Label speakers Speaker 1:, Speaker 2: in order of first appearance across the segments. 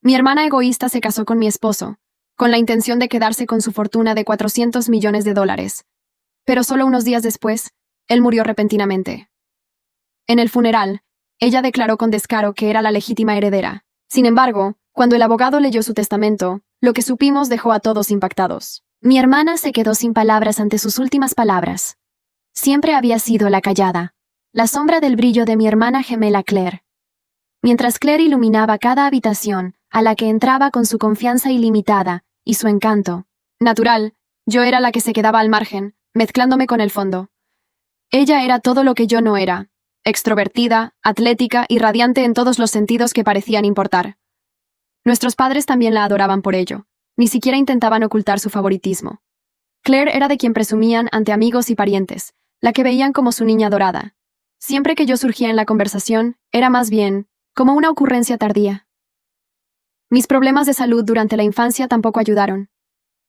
Speaker 1: Mi hermana egoísta se casó con mi esposo, con la intención de quedarse con su fortuna de $400 millones. Pero solo unos días después, él murió repentinamente. En el funeral, ella declaró con descaro que era la legítima heredera. Sin embargo, cuando el abogado leyó su testamento, lo que supimos dejó a todos impactados. Mi hermana se quedó sin palabras ante sus últimas palabras. Siempre había sido la callada, la sombra del brillo de mi hermana gemela Claire. Mientras Claire iluminaba cada habitación, a la que entraba con su confianza ilimitada y su encanto. Natural, yo era la que se quedaba al margen, mezclándome con el fondo. Ella era todo lo que yo no era, extrovertida, atlética y radiante en todos los sentidos que parecían importar. Nuestros padres también la adoraban por ello, ni siquiera intentaban ocultar su favoritismo. Claire era de quien presumían ante amigos y parientes, la que veían como su niña dorada. Siempre que yo surgía en la conversación, era más bien como una ocurrencia tardía. Mis problemas de salud durante la infancia tampoco ayudaron.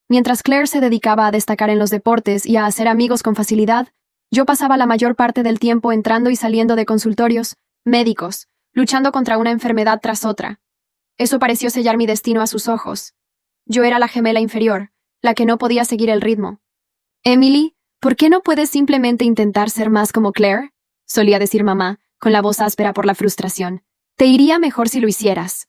Speaker 1: Mientras Claire se dedicaba a destacar en los deportes y a hacer amigos con facilidad, yo pasaba la mayor parte del tiempo entrando y saliendo de consultorios, médicos, luchando contra una enfermedad tras otra. Eso pareció sellar mi destino a sus ojos. Yo era la gemela inferior, la que no podía seguir el ritmo. «Emily, ¿por qué no puedes simplemente intentar ser más como Claire?», solía decir mamá, con la voz áspera por la frustración. «Te iría mejor si lo hicieras».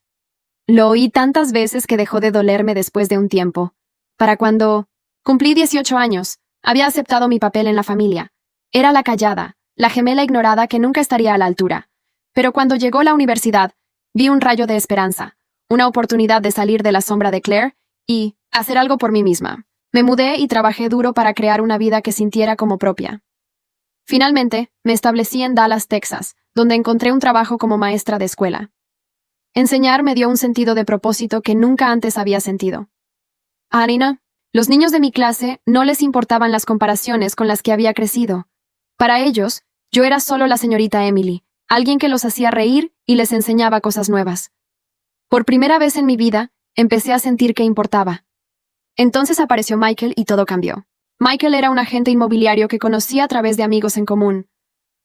Speaker 1: Lo oí tantas veces que dejó de dolerme después de un tiempo. Para cuando cumplí 18 años, había aceptado mi papel en la familia. Era la callada, la gemela ignorada que nunca estaría a la altura. Pero cuando llegó la universidad, vi un rayo de esperanza, una oportunidad de salir de la sombra de Claire y hacer algo por mí misma. Me mudé y trabajé duro para crear una vida que sintiera como propia. Finalmente, me establecí en Dallas, Texas, donde encontré un trabajo como maestra de escuela. Enseñar me dio un sentido de propósito que nunca antes había sentido. A Arina, los niños de mi clase no les importaban las comparaciones con las que había crecido. Para ellos, yo era solo la señorita Emily, alguien que los hacía reír y les enseñaba cosas nuevas. Por primera vez en mi vida, empecé a sentir que importaba. Entonces apareció Michael y todo cambió. Michael era un agente inmobiliario que conocía a través de amigos en común.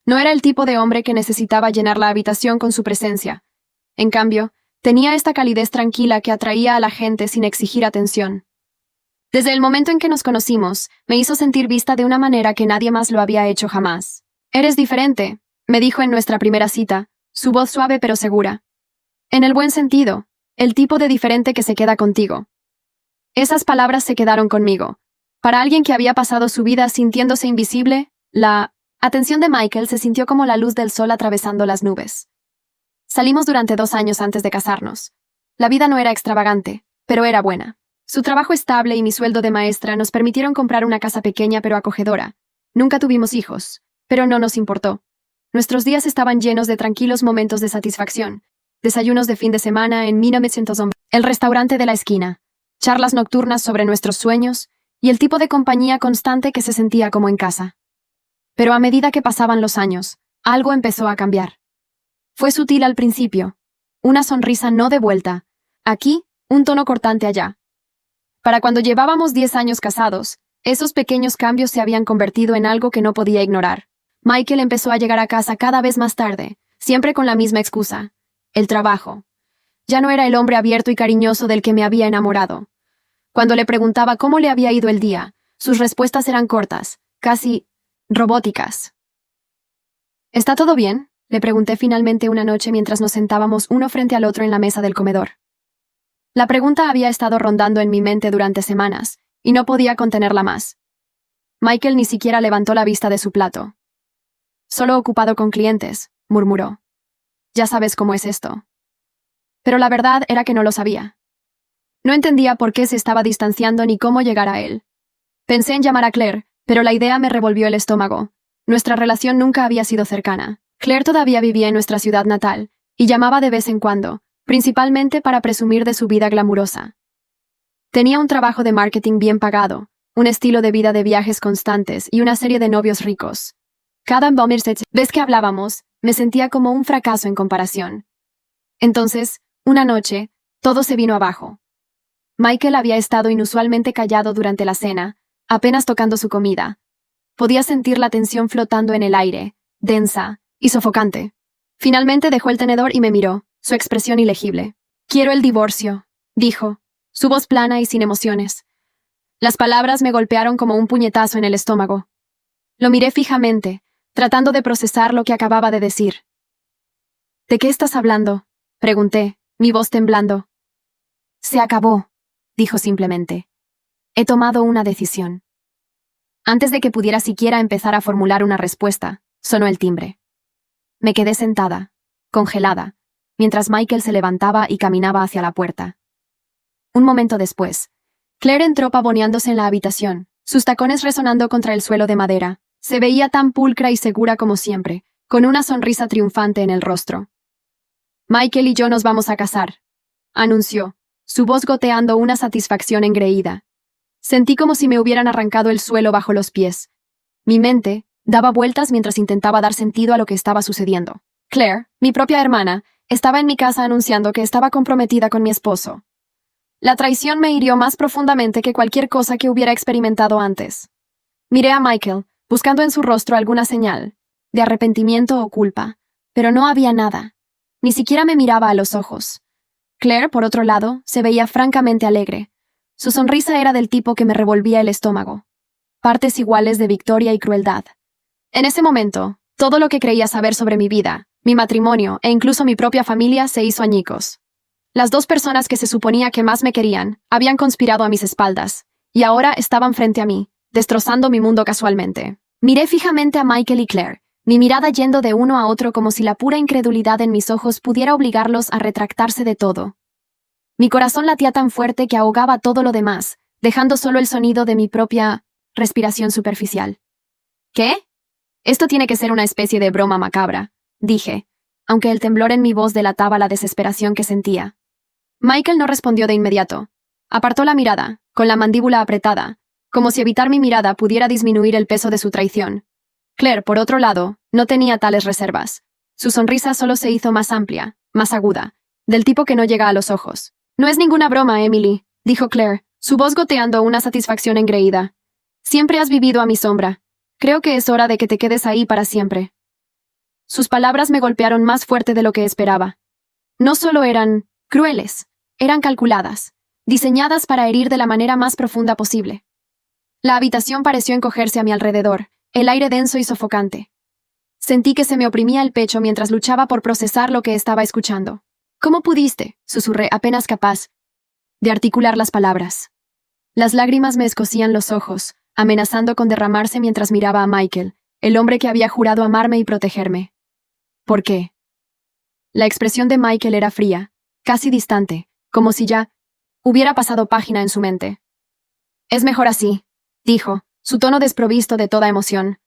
Speaker 1: No era el tipo de hombre que necesitaba llenar la habitación con su presencia. En cambio, tenía esta calidez tranquila que atraía a la gente sin exigir atención. Desde el momento en que nos conocimos, me hizo sentir vista de una manera que nadie más lo había hecho jamás. «Eres diferente», me dijo en nuestra primera cita, su voz suave pero segura. «En el buen sentido, el tipo de diferente que se queda contigo». Esas palabras se quedaron conmigo. Para alguien que había pasado su vida sintiéndose invisible, la atención de Michael se sintió como la luz del sol atravesando las nubes. Salimos durante 2 años antes de casarnos. La vida no era extravagante, pero era buena. Su trabajo estable y mi sueldo de maestra nos permitieron comprar una casa pequeña pero acogedora. Nunca tuvimos hijos, pero no nos importó. Nuestros días estaban llenos de tranquilos momentos de satisfacción. Desayunos de fin de semana en 1900, el restaurante de la esquina, charlas nocturnas sobre nuestros sueños y el tipo de compañía constante que se sentía como en casa. Pero a medida que pasaban los años, algo empezó a cambiar. Fue sutil al principio. Una sonrisa no de vuelta. Aquí, un tono cortante allá. Para cuando llevábamos 10 años casados, esos pequeños cambios se habían convertido en algo que no podía ignorar. Michael empezó a llegar a casa cada vez más tarde, siempre con la misma excusa: el trabajo. Ya no era el hombre abierto y cariñoso del que me había enamorado. Cuando le preguntaba cómo le había ido el día, sus respuestas eran cortas, casi robóticas. ¿Está todo bien?, le pregunté finalmente una noche mientras nos sentábamos uno frente al otro en la mesa del comedor. La pregunta había estado rondando en mi mente durante semanas, y no podía contenerla más. Michael ni siquiera levantó la vista de su plato. «Solo ocupado con clientes», murmuró. «Ya sabes cómo es esto». Pero la verdad era que no lo sabía. No entendía por qué se estaba distanciando ni cómo llegar a él. Pensé en llamar a Claire, pero la idea me revolvió el estómago. Nuestra relación nunca había sido cercana. Claire todavía vivía en nuestra ciudad natal, y llamaba de vez en cuando, principalmente para presumir de su vida glamurosa. Tenía un trabajo de marketing bien pagado, un estilo de vida de viajes constantes y una serie de novios ricos. Cada vez que hablábamos, me sentía como un fracaso en comparación. Entonces, una noche, todo se vino abajo. Michael había estado inusualmente callado durante la cena, apenas tocando su comida. Podía sentir la tensión flotando en el aire, densa y sofocante. Finalmente dejó el tenedor y me miró, su expresión ilegible. Quiero el divorcio, dijo, su voz plana y sin emociones. Las palabras me golpearon como un puñetazo en el estómago. Lo miré fijamente, tratando de procesar lo que acababa de decir. ¿De qué estás hablando?, pregunté, mi voz temblando. Se acabó, dijo simplemente. He tomado una decisión. Antes de que pudiera siquiera empezar a formular una respuesta, sonó el timbre. Me quedé sentada, congelada, mientras Michael se levantaba y caminaba hacia la puerta. Un momento después, Claire entró pavoneándose en la habitación, sus tacones resonando contra el suelo de madera. Se veía tan pulcra y segura como siempre, con una sonrisa triunfante en el rostro. Michael y yo nos vamos a casar, anunció, su voz goteando una satisfacción engreída. Sentí como si me hubieran arrancado el suelo bajo los pies. Mi mente daba vueltas mientras intentaba dar sentido a lo que estaba sucediendo. Claire, mi propia hermana, estaba en mi casa anunciando que estaba comprometida con mi esposo. La traición me hirió más profundamente que cualquier cosa que hubiera experimentado antes. Miré a Michael, buscando en su rostro alguna señal, de arrepentimiento o culpa, pero no había nada. Ni siquiera me miraba a los ojos. Claire, por otro lado, se veía francamente alegre. Su sonrisa era del tipo que me revolvía el estómago. Partes iguales de victoria y crueldad. En ese momento, todo lo que creía saber sobre mi vida, mi matrimonio e incluso mi propia familia se hizo añicos. Las dos personas que se suponía que más me querían habían conspirado a mis espaldas, y ahora estaban frente a mí, destrozando mi mundo casualmente. Miré fijamente a Michael y Claire, mi mirada yendo de uno a otro como si la pura incredulidad en mis ojos pudiera obligarlos a retractarse de todo. Mi corazón latía tan fuerte que ahogaba todo lo demás, dejando solo el sonido de mi propia respiración superficial. ¿Qué? Esto tiene que ser una especie de broma macabra, dije, aunque el temblor en mi voz delataba la desesperación que sentía. Michael no respondió de inmediato. Apartó la mirada, con la mandíbula apretada, como si evitar mi mirada pudiera disminuir el peso de su traición. Claire, por otro lado, no tenía tales reservas. Su sonrisa solo se hizo más amplia, más aguda, del tipo que no llega a los ojos. No es ninguna broma, Emily, dijo Claire, su voz goteando una satisfacción engreída. Siempre has vivido a mi sombra. Creo que es hora de que te quedes ahí para siempre. Sus palabras me golpearon más fuerte de lo que esperaba. No solo eran crueles, eran calculadas, diseñadas para herir de la manera más profunda posible. La habitación pareció encogerse a mi alrededor, el aire denso y sofocante. Sentí que se me oprimía el pecho mientras luchaba por procesar lo que estaba escuchando. ¿Cómo pudiste?, susurré, apenas capaz de articular las palabras. Las lágrimas me escocían los ojos, amenazando con derramarse mientras miraba a Michael, el hombre que había jurado amarme y protegerme. ¿Por qué? La expresión de Michael era fría, casi distante, como si ya hubiera pasado página en su mente. Es mejor así, dijo, su tono desprovisto de toda emoción.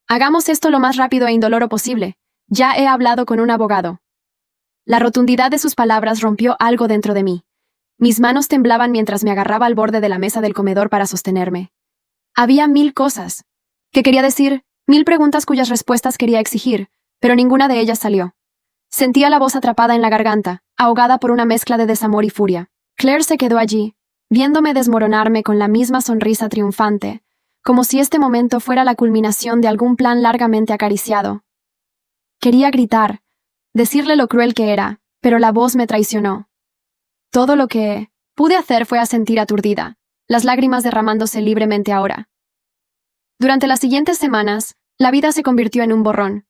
Speaker 1: Hagamos esto lo más rápido e indoloro posible. Ya he hablado con un abogado. La rotundidad de sus palabras rompió algo dentro de mí. Mis manos temblaban mientras me agarraba al borde de la mesa del comedor para sostenerme. Había 1000 cosas que quería decir, 1000 preguntas cuyas respuestas quería exigir, pero ninguna de ellas salió. Sentía la voz atrapada en la garganta, ahogada por una mezcla de desamor y furia. Claire se quedó allí, viéndome desmoronarme con la misma sonrisa triunfante, como si este momento fuera la culminación de algún plan largamente acariciado. Quería gritar, decirle lo cruel que era, pero la voz me traicionó. Todo lo que pude hacer fue asentir aturdida, las lágrimas derramándose libremente ahora. Durante las siguientes semanas, la vida se convirtió en un borrón.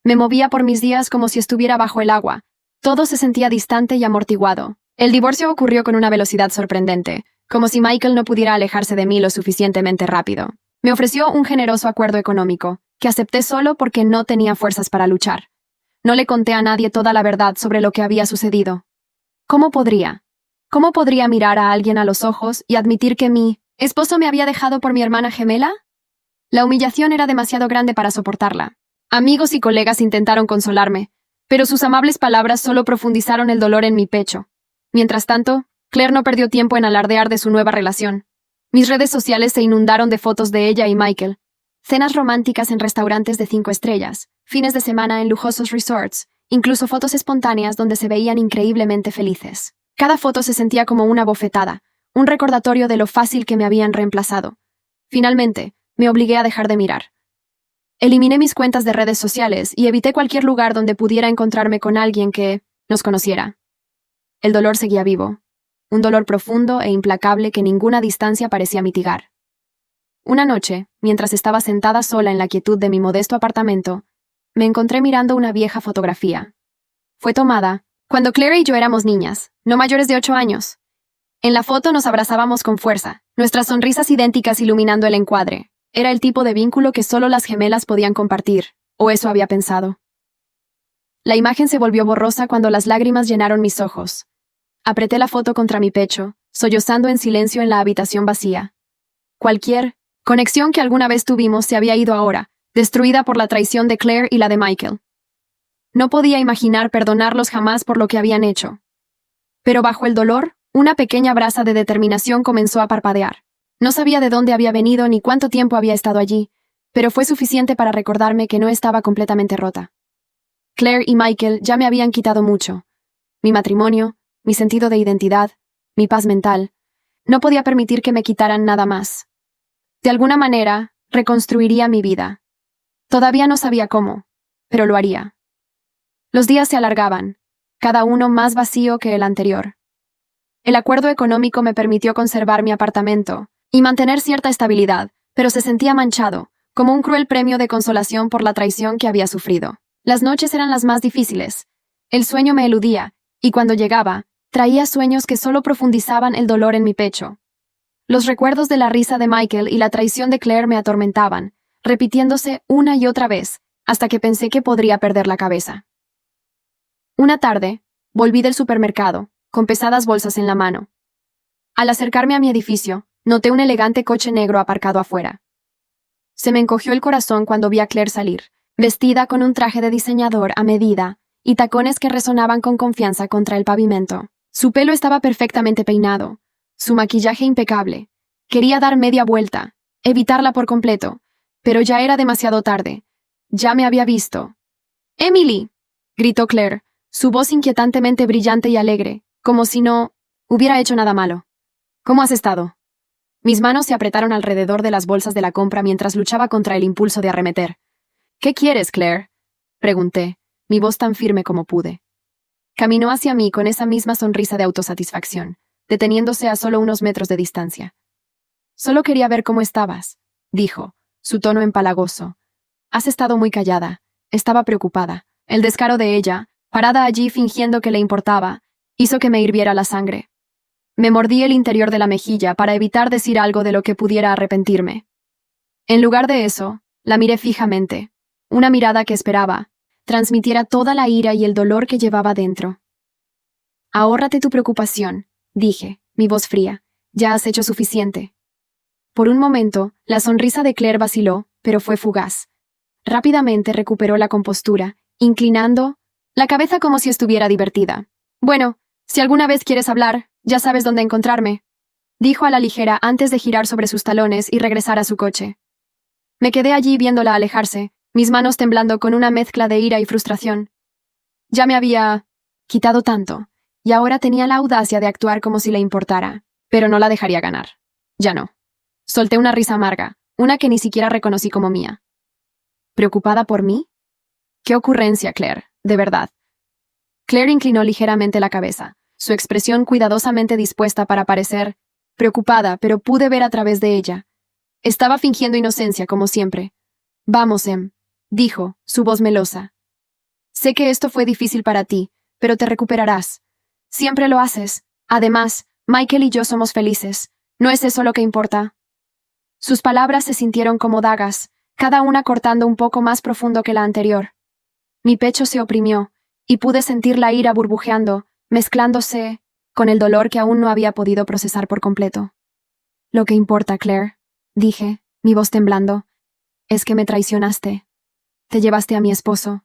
Speaker 1: Me movía por mis días como si estuviera bajo el agua. Todo se sentía distante y amortiguado. El divorcio ocurrió con una velocidad sorprendente, como si Michael no pudiera alejarse de mí lo suficientemente rápido. Me ofreció un generoso acuerdo económico, que acepté solo porque no tenía fuerzas para luchar. No le conté a nadie toda la verdad sobre lo que había sucedido. ¿Cómo podría? ¿Cómo podría mirar a alguien a los ojos y admitir que mi esposo me había dejado por mi hermana gemela? La humillación era demasiado grande para soportarla. Amigos y colegas intentaron consolarme, pero sus amables palabras solo profundizaron el dolor en mi pecho. Mientras tanto, Claire no perdió tiempo en alardear de su nueva relación. Mis redes sociales se inundaron de fotos de ella y Michael. Cenas románticas en restaurantes de 5 estrellas, fines de semana en lujosos resorts, incluso fotos espontáneas donde se veían increíblemente felices. Cada foto se sentía como una bofetada, un recordatorio de lo fácil que me habían reemplazado. Finalmente, me obligué a dejar de mirar. Eliminé mis cuentas de redes sociales y evité cualquier lugar donde pudiera encontrarme con alguien que nos conociera. el dolor seguía vivo. Un dolor profundo e implacable que ninguna distancia parecía mitigar. Una noche, mientras estaba sentada sola en la quietud de mi modesto apartamento, me encontré mirando una vieja fotografía. Fue tomada cuando Claire y yo éramos niñas, no mayores de 8 años. En la foto nos abrazábamos con fuerza, nuestras sonrisas idénticas iluminando el encuadre. Era el tipo de vínculo que solo las gemelas podían compartir, o eso había pensado. La imagen se volvió borrosa cuando las lágrimas llenaron mis ojos. Apreté la foto contra mi pecho, sollozando en silencio en la habitación vacía. Cualquier conexión que alguna vez tuvimos se había ido ahora, destruida por la traición de Claire y la de Michael. No podía imaginar perdonarlos jamás por lo que habían hecho. Pero bajo el dolor, una pequeña brasa de determinación comenzó a parpadear. No sabía de dónde había venido ni cuánto tiempo había estado allí, pero fue suficiente para recordarme que no estaba completamente rota. Claire y Michael ya me habían quitado mucho. Mi matrimonio, mi sentido de identidad, mi paz mental. No podía permitir que me quitaran nada más. De alguna manera, reconstruiría mi vida. Todavía no sabía cómo, pero lo haría. Los días se alargaban, cada uno más vacío que el anterior. El acuerdo económico me permitió conservar mi apartamento y mantener cierta estabilidad, pero se sentía manchado, como un cruel premio de consolación por la traición que había sufrido. Las noches eran las más difíciles. El sueño me eludía, y cuando llegaba, traía sueños que solo profundizaban el dolor en mi pecho. Los recuerdos de la risa de Michael y la traición de Claire me atormentaban, repitiéndose una y otra vez, hasta que pensé que podría perder la cabeza. Una tarde, volví del supermercado, con pesadas bolsas en la mano. Al acercarme a mi edificio, noté un elegante coche negro aparcado afuera. Se me encogió el corazón cuando vi a Claire salir, vestida con un traje de diseñador a medida y tacones que resonaban con confianza contra el pavimento. Su pelo estaba perfectamente peinado, su maquillaje impecable. Quería dar media vuelta, evitarla por completo, pero ya era demasiado tarde. Ya me había visto. «¡Emily!», gritó Claire, su voz inquietantemente brillante y alegre, como si no hubiera hecho nada malo. «¿Cómo has estado?». Mis manos se apretaron alrededor de las bolsas de la compra mientras luchaba contra el impulso de arremeter. «¿Qué quieres, Claire?», pregunté, mi voz tan firme como pude. Caminó hacia mí con esa misma sonrisa de autosatisfacción, deteniéndose a solo unos metros de distancia. «Solo quería ver cómo estabas», dijo, su tono empalagoso. «Has estado muy callada». Estaba preocupada. El descaro de ella, parada allí fingiendo que le importaba, hizo que me hirviera la sangre. Me mordí el interior de la mejilla para evitar decir algo de lo que pudiera arrepentirme. En lugar de eso, la miré fijamente, una mirada que esperaba transmitiera toda la ira y el dolor que llevaba dentro. «Ahórrate tu preocupación», dije, mi voz fría. «Ya has hecho suficiente». Por un momento, la sonrisa de Claire vaciló, pero fue fugaz. Rápidamente recuperó la compostura, inclinando la cabeza como si estuviera divertida. «Bueno, si alguna vez quieres hablar, ya sabes dónde encontrarme», dijo a la ligera antes de girar sobre sus talones y regresar a su coche. Me quedé allí viéndola alejarse, mis manos temblando con una mezcla de ira y frustración. Ya me había quitado tanto, y ahora tenía la audacia de actuar como si le importara, pero no la dejaría ganar. Ya no. Solté una risa amarga, una que ni siquiera reconocí como mía. ¿Preocupada por mí? ¡Qué ocurrencia, Claire! De verdad. Claire inclinó ligeramente la cabeza, su expresión cuidadosamente dispuesta para parecer preocupada, pero pude ver a través de ella. Estaba fingiendo inocencia, como siempre. «Vamos, Em», dijo, su voz melosa. «Sé que esto fue difícil para ti, pero te recuperarás. Siempre lo haces. Además, Michael y yo somos felices. ¿No es eso lo que importa?». Sus palabras se sintieron como dagas, cada una cortando un poco más profundo que la anterior. Mi pecho se oprimió, y pude sentir la ira burbujeando, mezclándose con el dolor que aún no había podido procesar por completo. «Lo que importa, Claire», dije, mi voz temblando, «es que me traicionaste. Te llevaste a mi esposo.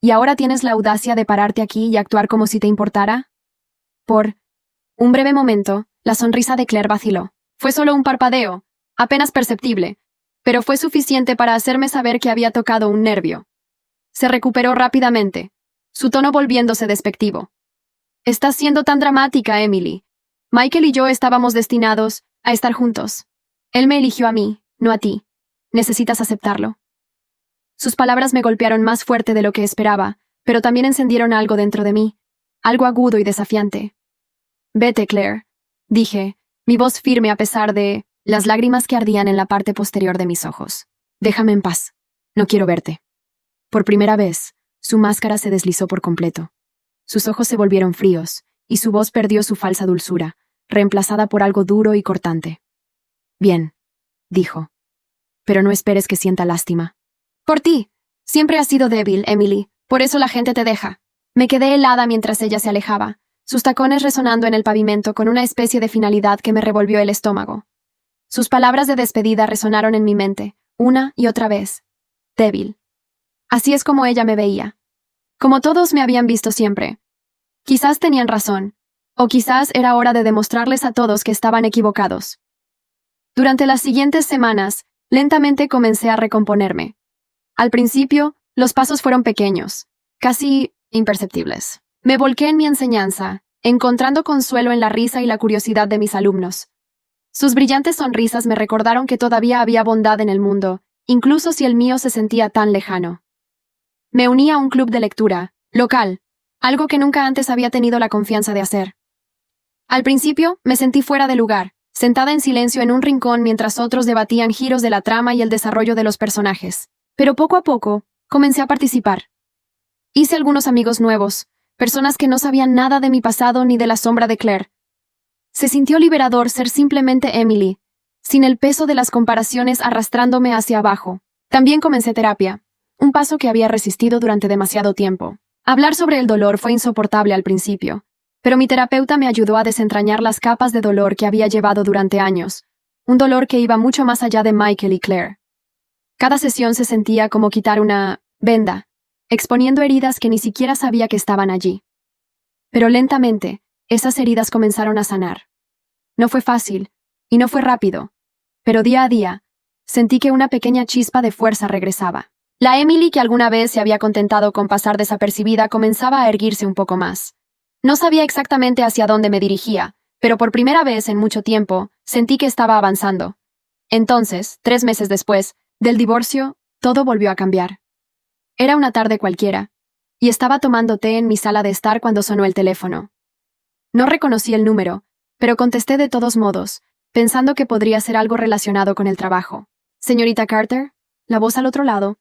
Speaker 1: ¿Y ahora tienes la audacia de pararte aquí y actuar como si te importara?». Por un breve momento, la sonrisa de Claire vaciló. Fue solo un parpadeo, apenas perceptible, pero fue suficiente para hacerme saber que había tocado un nervio. Se recuperó rápidamente, su tono volviéndose despectivo. «Estás siendo tan dramática, Emily. Michael y yo estábamos destinados a estar juntos. Él me eligió a mí, no a ti. Necesitas aceptarlo». Sus palabras me golpearon más fuerte de lo que esperaba, pero también encendieron algo dentro de mí, algo agudo y desafiante. Vete, Claire, dije, mi voz firme a pesar de las lágrimas que ardían en la parte posterior de mis ojos. Déjame en paz. No quiero verte. Por primera vez, su máscara se deslizó por completo. Sus ojos se volvieron fríos, y su voz perdió su falsa dulzura, reemplazada por algo duro y cortante. Bien, dijo. Pero no esperes que sienta lástima. Por ti. Siempre has sido débil, Emily. Por eso la gente te deja. Me quedé helada mientras ella se alejaba, sus tacones resonando en el pavimento con una especie de finalidad que me revolvió el estómago. Sus palabras de despedida resonaron en mi mente, una y otra vez. Débil. Así es como ella me veía. Como todos me habían visto siempre. Quizás tenían razón, o quizás era hora de demostrarles a todos que estaban equivocados. Durante las siguientes semanas, lentamente comencé a recomponerme. Al principio, los pasos fueron pequeños, casi imperceptibles. Me volqué en mi enseñanza, encontrando consuelo en la risa y la curiosidad de mis alumnos. Sus brillantes sonrisas me recordaron que todavía había bondad en el mundo, incluso si el mío se sentía tan lejano. Me uní a un club de lectura, local, algo que nunca antes había tenido la confianza de hacer. Al principio, me sentí fuera de lugar, sentada en silencio en un rincón mientras otros debatían giros de la trama y el desarrollo de los personajes. Pero poco a poco, comencé a participar. Hice algunos amigos nuevos, personas que no sabían nada de mi pasado ni de la sombra de Claire. Se sintió liberador ser simplemente Emily, sin el peso de las comparaciones arrastrándome hacia abajo. También comencé terapia, un paso que había resistido durante demasiado tiempo. Hablar sobre el dolor fue insoportable al principio, pero mi terapeuta me ayudó a desentrañar las capas de dolor que había llevado durante años, un dolor que iba mucho más allá de Michael y Claire. Cada sesión se sentía como quitar una venda, exponiendo heridas que ni siquiera sabía que estaban allí. Pero lentamente, esas heridas comenzaron a sanar. No fue fácil, y no fue rápido, pero día a día, sentí que una pequeña chispa de fuerza regresaba. La Emily que alguna vez se había contentado con pasar desapercibida comenzaba a erguirse un poco más. No sabía exactamente hacia dónde me dirigía, pero por primera vez en mucho tiempo, sentí que estaba avanzando. Entonces, 3 meses después, del divorcio, todo volvió a cambiar. Era una tarde cualquiera, y estaba tomando té en mi sala de estar cuando sonó el teléfono. No reconocí el número, pero contesté de todos modos, pensando que podría ser algo relacionado con el trabajo. Señorita Carter, la voz al otro lado.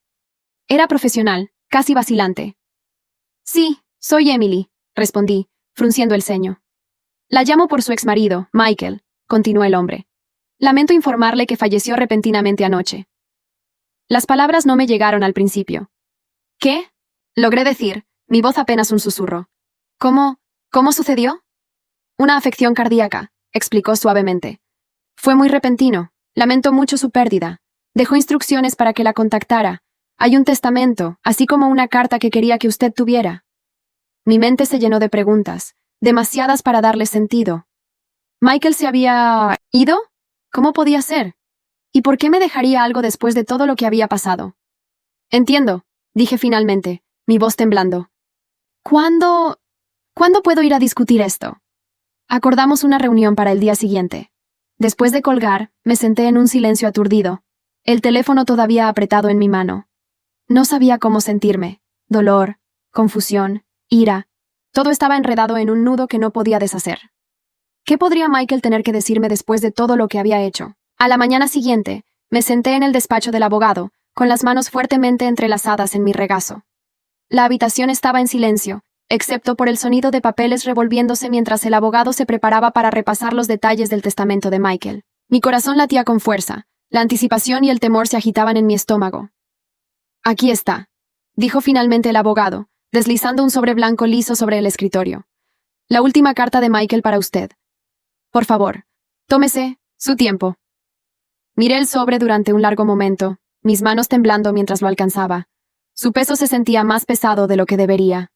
Speaker 1: Era profesional, casi vacilante. Sí, soy Emily, respondí, frunciendo el ceño. La llamo por su exmarido, Michael, continuó el hombre. Lamento informarle que falleció repentinamente anoche. Las palabras no me llegaron al principio. ¿Qué? Logré decir, mi voz apenas un susurro. ¿Cómo sucedió? Una afección cardíaca, explicó suavemente. Fue muy repentino, lamento mucho su pérdida. Dejó instrucciones para que la contactara. Hay un testamento, así como una carta que quería que usted tuviera. Mi mente se llenó de preguntas, demasiadas para darle sentido. ¿Michael se había ido? ¿Cómo podía ser? ¿Y por qué me dejaría algo después de todo lo que había pasado? Entiendo, dije finalmente, mi voz temblando. ¿Cuándo puedo ir a discutir esto? Acordamos una reunión para el día siguiente. Después de colgar, me senté en un silencio aturdido, el teléfono todavía apretado en mi mano. No sabía cómo sentirme. Dolor, confusión, ira. Todo estaba enredado en un nudo que no podía deshacer. ¿Qué podría Michael tener que decirme después de todo lo que había hecho? A la mañana siguiente, me senté en el despacho del abogado, con las manos fuertemente entrelazadas en mi regazo. La habitación estaba en silencio, excepto por el sonido de papeles revolviéndose mientras el abogado se preparaba para repasar los detalles del testamento de Michael. Mi corazón latía con fuerza, la anticipación y el temor se agitaban en mi estómago. Aquí está, dijo finalmente el abogado, deslizando un sobre blanco liso sobre el escritorio. La última carta de Michael para usted. Por favor, tómese su tiempo. Miré el sobre durante un largo momento, mis manos temblando mientras lo alcanzaba. Su peso se sentía más pesado de lo que debería.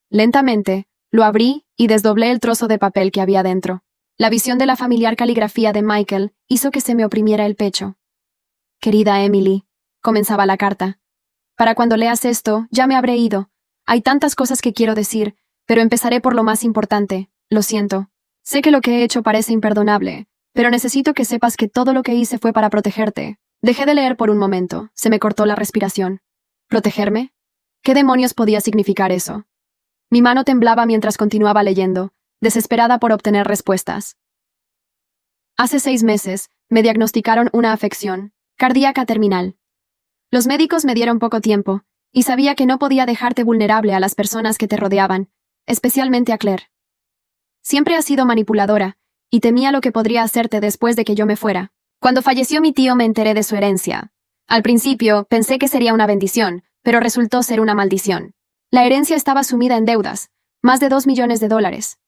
Speaker 1: Lentamente, lo abrí y desdoblé el trozo de papel que había dentro. La visión de la familiar caligrafía de Michael hizo que se me oprimiera el pecho. Querida Emily, comenzaba la carta. Para cuando leas esto, ya me habré ido. Hay tantas cosas que quiero decir, pero empezaré por lo más importante. Lo siento. Sé que lo que he hecho parece imperdonable, pero necesito que sepas que todo lo que hice fue para protegerte. Dejé de leer por un momento, se me cortó la respiración. ¿Protegerme? ¿Qué demonios podía significar eso? Mi mano temblaba mientras continuaba leyendo, desesperada por obtener respuestas. Hace 6 meses, me diagnosticaron una afección cardíaca terminal. Los médicos me dieron poco tiempo, y sabía que no podía dejarte vulnerable a las personas que te rodeaban, especialmente a Claire. Siempre has sido manipuladora, y temía lo que podría hacerte después de que yo me fuera. Cuando falleció mi tío me enteré de su herencia. Al principio, pensé que sería una bendición, pero resultó ser una maldición. La herencia estaba sumida en deudas, más de $2 millones.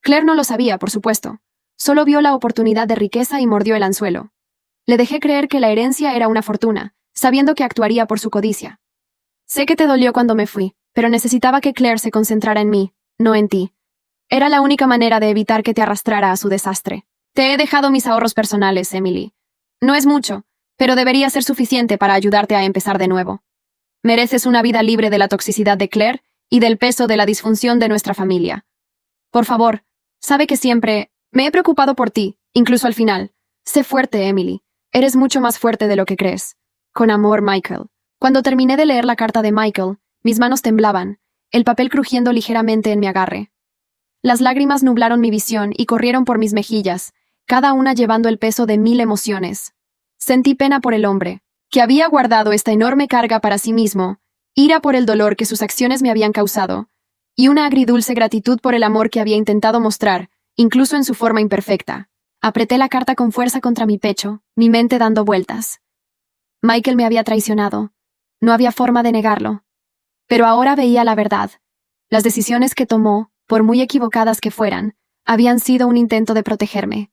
Speaker 1: Claire no lo sabía, por supuesto. Solo vio la oportunidad de riqueza y mordió el anzuelo. Le dejé creer que la herencia era una fortuna, sabiendo que actuaría por su codicia. Sé que te dolió cuando me fui, pero necesitaba que Claire se concentrara en mí, no en ti. Era la única manera de evitar que te arrastrara a su desastre. Te he dejado mis ahorros personales, Emily. No es mucho, pero debería ser suficiente para ayudarte a empezar de nuevo. Mereces una vida libre de la toxicidad de Claire y del peso de la disfunción de nuestra familia. Por favor, sabe que siempre me he preocupado por ti, incluso al final. Sé fuerte, Emily. Eres mucho más fuerte de lo que crees. Con amor, Michael. Cuando terminé de leer la carta de Michael, mis manos temblaban, el papel crujiendo ligeramente en mi agarre. Las lágrimas nublaron mi visión y corrieron por mis mejillas, cada una llevando el peso de 1000 emociones. Sentí pena por el hombre, que había guardado esta enorme carga para sí mismo, ira por el dolor que sus acciones me habían causado, y una agridulce gratitud por el amor que había intentado mostrar, incluso en su forma imperfecta. Apreté la carta con fuerza contra mi pecho, mi mente dando vueltas. Michael me había traicionado. No había forma de negarlo. Pero ahora veía la verdad. Las decisiones que tomó, por muy equivocadas que fueran, habían sido un intento de protegerme.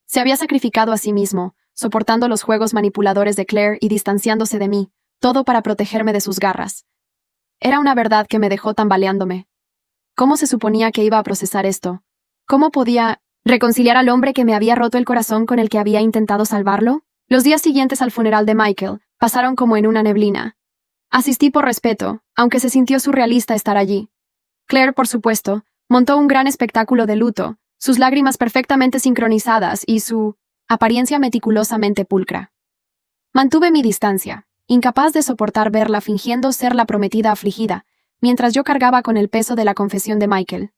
Speaker 1: Se había sacrificado a sí mismo, soportando los juegos manipuladores de Claire y distanciándose de mí, todo para protegerme de sus garras. Era una verdad que me dejó tambaleándome. ¿Cómo se suponía que iba a procesar esto? ¿Cómo podía reconciliar al hombre que me había roto el corazón con el que había intentado salvarlo? Los días siguientes al funeral de Michael pasaron como en una neblina. Asistí por respeto, aunque se sintió surrealista estar allí. Claire, por supuesto, montó un gran espectáculo de luto, sus lágrimas perfectamente sincronizadas y su apariencia meticulosamente pulcra. Mantuve mi distancia, incapaz de soportar verla fingiendo ser la prometida afligida, mientras yo cargaba con el peso de la confesión de Michael.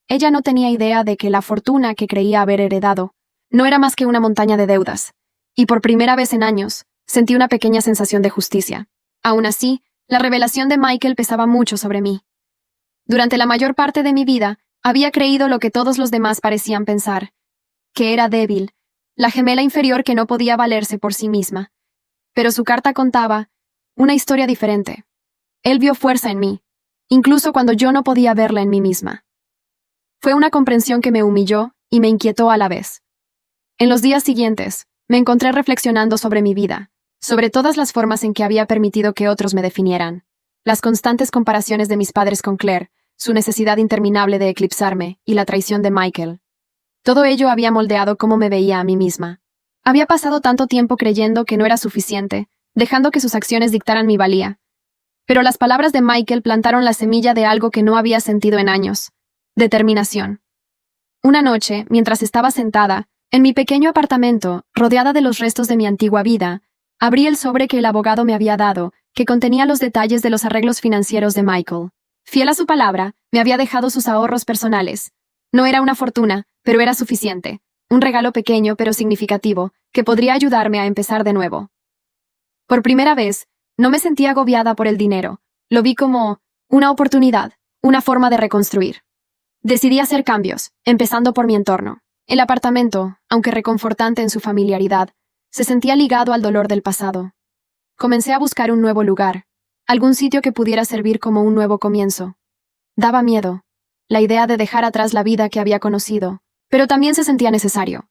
Speaker 1: Ella no tenía idea de que la fortuna que creía haber heredado no era más que una montaña de deudas, y por primera vez en años, sentí una pequeña sensación de justicia. Aún así, la revelación de Michael pesaba mucho sobre mí. Durante la mayor parte de mi vida, había creído lo que todos los demás parecían pensar, que era débil, la gemela inferior que no podía valerse por sí misma. Pero su carta contaba una historia diferente. Él vio fuerza en mí, incluso cuando yo no podía verla en mí misma. Fue una comprensión que me humilló y me inquietó a la vez. En los días siguientes, me encontré reflexionando sobre mi vida, sobre todas las formas en que había permitido que otros me definieran, las constantes comparaciones de mis padres con Claire, su necesidad interminable de eclipsarme y la traición de Michael. Todo ello había moldeado cómo me veía a mí misma. Había pasado tanto tiempo creyendo que no era suficiente, dejando que sus acciones dictaran mi valía. Pero las palabras de Michael plantaron la semilla de algo que no había sentido en años: determinación. Una noche, mientras estaba sentada, en mi pequeño apartamento, rodeada de los restos de mi antigua vida, abrí el sobre que el abogado me había dado, que contenía los detalles de los arreglos financieros de Michael. Fiel a su palabra, me había dejado sus ahorros personales. No era una fortuna, pero era suficiente. Un regalo pequeño pero significativo, que podría ayudarme a empezar de nuevo. Por primera vez, no me sentí agobiada por el dinero. Lo vi como una oportunidad, una forma de reconstruir. Decidí hacer cambios, empezando por mi entorno. El apartamento, aunque reconfortante en su familiaridad, se sentía ligado al dolor del pasado. Comencé a buscar un nuevo lugar, algún sitio que pudiera servir como un nuevo comienzo. Daba miedo, la idea de dejar atrás la vida que había conocido, pero también se sentía necesario.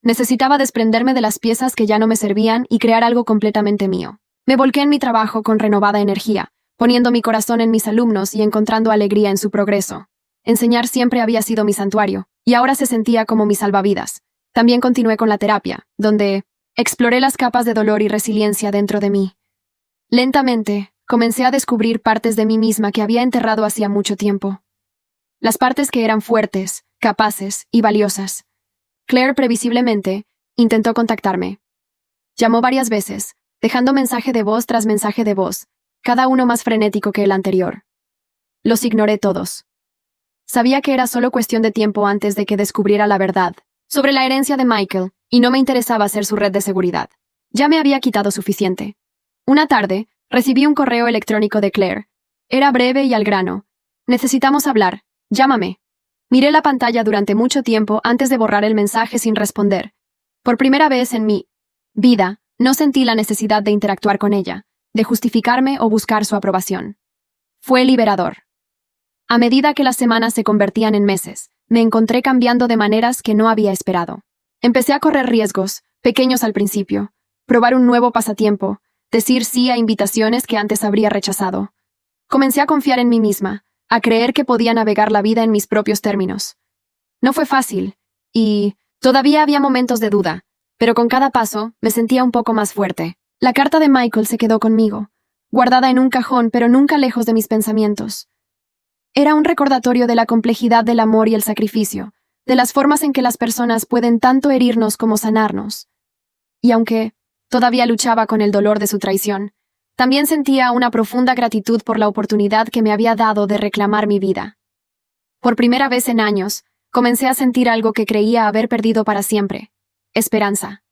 Speaker 1: Necesitaba desprenderme de las piezas que ya no me servían y crear algo completamente mío. Me volqué en mi trabajo con renovada energía, poniendo mi corazón en mis alumnos y encontrando alegría en su progreso. Enseñar siempre había sido mi santuario, y ahora se sentía como mi salvavidas. También continué con la terapia, donde exploré las capas de dolor y resiliencia dentro de mí. Lentamente, comencé a descubrir partes de mí misma que había enterrado hacía mucho tiempo. Las partes que eran fuertes, capaces y valiosas. Claire, previsiblemente, intentó contactarme. Llamó varias veces, dejando mensaje de voz tras mensaje de voz, cada uno más frenético que el anterior. Los ignoré todos. Sabía que era solo cuestión de tiempo antes de que descubriera la verdad sobre la herencia de Michael, y no me interesaba ser su red de seguridad. Ya me había quitado suficiente. Una tarde, recibí un correo electrónico de Claire. Era breve y al grano. Necesitamos hablar. Llámame. Miré la pantalla durante mucho tiempo antes de borrar el mensaje sin responder. Por primera vez en mi vida, no sentí la necesidad de interactuar con ella, de justificarme o buscar su aprobación. Fue liberador. A medida que las semanas se convertían en meses, me encontré cambiando de maneras que no había esperado. Empecé a correr riesgos, pequeños al principio, probar un nuevo pasatiempo, decir sí a invitaciones que antes habría rechazado. Comencé a confiar en mí misma, a creer que podía navegar la vida en mis propios términos. No fue fácil, y todavía había momentos de duda, pero con cada paso me sentía un poco más fuerte. La carta de Michael se quedó conmigo, guardada en un cajón pero nunca lejos de mis pensamientos. Era un recordatorio de la complejidad del amor y el sacrificio, de las formas en que las personas pueden tanto herirnos como sanarnos. Y aunque todavía luchaba con el dolor de su traición, también sentía una profunda gratitud por la oportunidad que me había dado de reclamar mi vida. Por primera vez en años, comencé a sentir algo que creía haber perdido para siempre: esperanza.